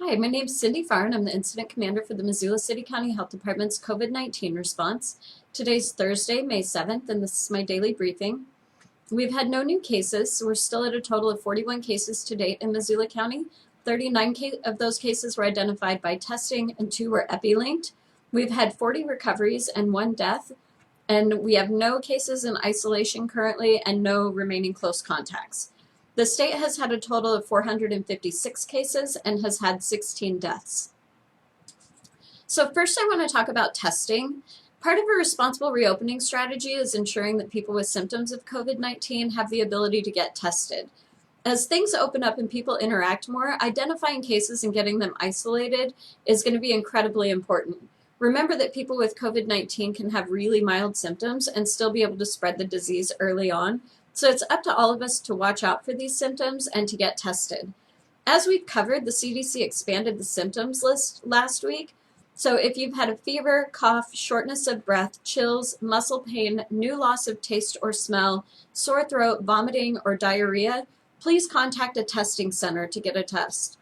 Hi, my name is Cindy Farr, and I'm the Incident Commander for the Missoula County Health Department's COVID-19 response. Today's Thursday, May 7th, and this is my daily briefing. We've had no new cases, so we're still at a total of 41 cases to date in Missoula County. 39 of those cases were identified by testing, and 2 were epi-linked. We've had 40 recoveries and 1 death, and we have no cases in isolation currently and no remaining close contacts. The state has had a total of 456 cases and has had 16 deaths. So first I want to talk about testing. Part of a responsible reopening strategy is ensuring that people with symptoms of COVID-19 have the ability to get tested. As things open up and people interact more, identifying cases and getting them isolated is going to be incredibly important. Remember that people with COVID-19 can have really mild symptoms and still be able to spread the disease early on. So it's up to all of us to watch out for these symptoms and to get tested. As we've covered, the CDC expanded the symptoms list last week. So if you've had a fever, cough, shortness of breath, chills, muscle pain, new loss of taste or smell, sore throat, vomiting, or diarrhea, please contact a testing center to get a test.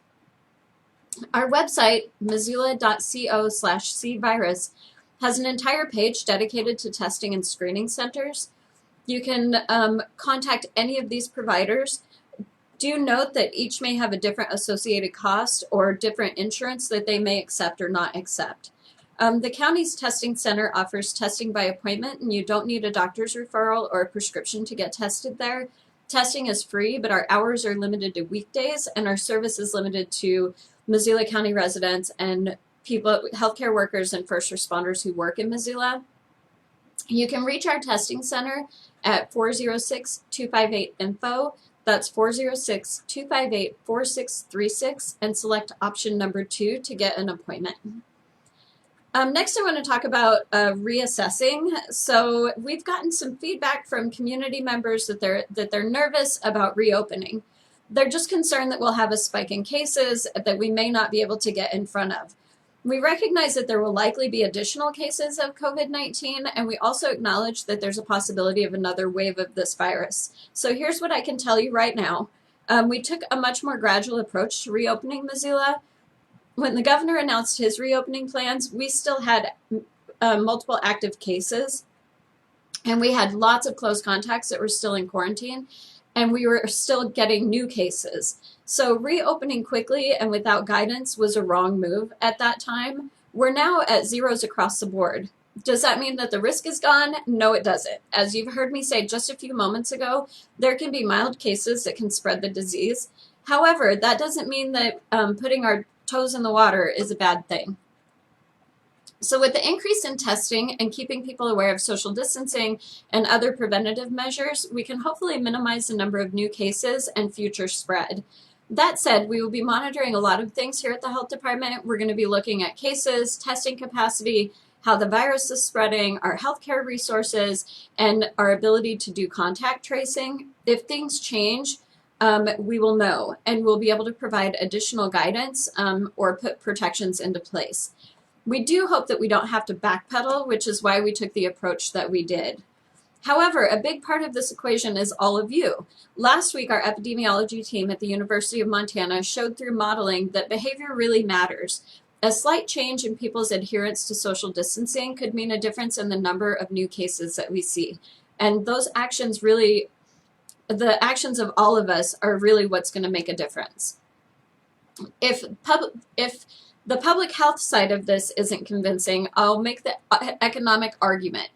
Our website, missoula.co/cvirus, has an entire page dedicated to testing and screening centers. You can contact any of these providers. Do note that each may have a different associated cost or different insurance that they may accept or not accept. The county's testing center offers testing by appointment, and you don't need a doctor's referral or a prescription to get tested there. Testing is free, but our hours are limited to weekdays, and our service is limited to Missoula County residents and people, healthcare workers and first responders who work in Missoula. You can reach our testing center at 406-258-INFO. That's 406-258-4636, and select option number 2 to get an appointment. Next, I want to talk about reassessing. So we've gotten some feedback from community members that they're nervous about reopening. They're just concerned that we'll have a spike in cases that we may not be able to get in front of. We recognize that there will likely be additional cases of COVID-19, and we also acknowledge that there's a possibility of another wave of this virus. So here's what I can tell you right now. We took a much more gradual approach to reopening Missoula. When the governor announced his reopening plans, we still had multiple active cases, and we had lots of close contacts that were still in quarantine, and we were still getting new cases. So reopening quickly and without guidance was a wrong move at that time. We're now at zeros across the board. Does that mean that the risk is gone? No, it doesn't. As you've heard me say just a few moments ago, there can be mild cases that can spread the disease. However, that doesn't mean that putting our toes in the water is a bad thing. So with the increase in testing and keeping people aware of social distancing and other preventative measures, we can hopefully minimize the number of new cases and future spread. That said, we will be monitoring a lot of things here at the health department. We're going to be looking at cases, testing capacity, how the virus is spreading, our healthcare resources, and our ability to do contact tracing. If things change, we will know, and we'll be able to provide additional guidance or put protections into place. We do hope that we don't have to backpedal, which is why we took the approach that we did. However, a big part of this equation is all of you. Last week, our epidemiology team at the University of Montana showed through modeling that behavior really matters. A slight change in people's adherence to social distancing could mean a difference in the number of new cases that we see. And those actions really, the actions of all of us are really what's going to make a difference. If the public health side of this isn't convincing, I'll make the economic argument.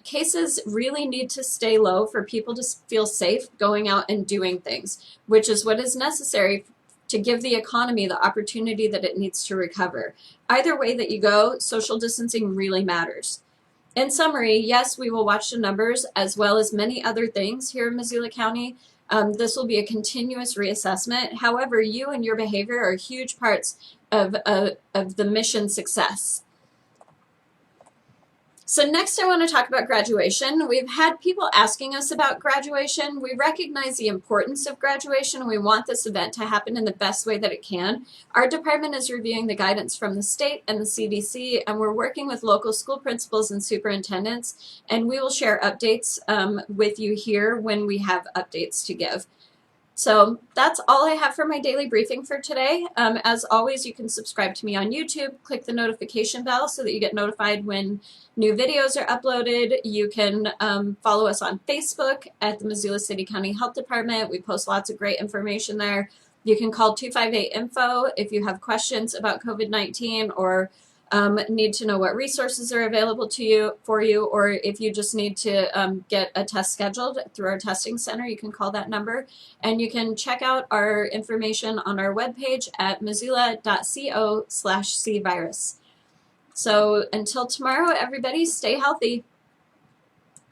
Cases really need to stay low for people to feel safe going out and doing things, which is what is necessary to give the economy the opportunity that it needs to recover. Either way that you go, social distancing really matters. In summary, yes, we will watch the numbers as well as many other things here in Missoula County. This will be a continuous reassessment. However, you and your behavior are huge parts of the mission success. So next I want to talk about graduation. We've had people asking us about graduation. We recognize the importance of graduation, and we want this event to happen in the best way that it can. Our department is reviewing the guidance from the state and the CDC, and we're working with local school principals and superintendents, and we will share updates with you here when we have updates to give. So that's all I have for my daily briefing for today. As always, you can subscribe to me on YouTube, click the notification bell so that you get notified when new videos are uploaded. You can follow us on Facebook at the Missoula City County Health Department. We post lots of great information there. You can call 258-INFO if you have questions about COVID-19 or need to know what resources are available to you or if you just need to get a test scheduled through our testing center, you can call that number. And you can check out our information on our webpage at missoula.co/cvirus. So until tomorrow, everybody stay healthy.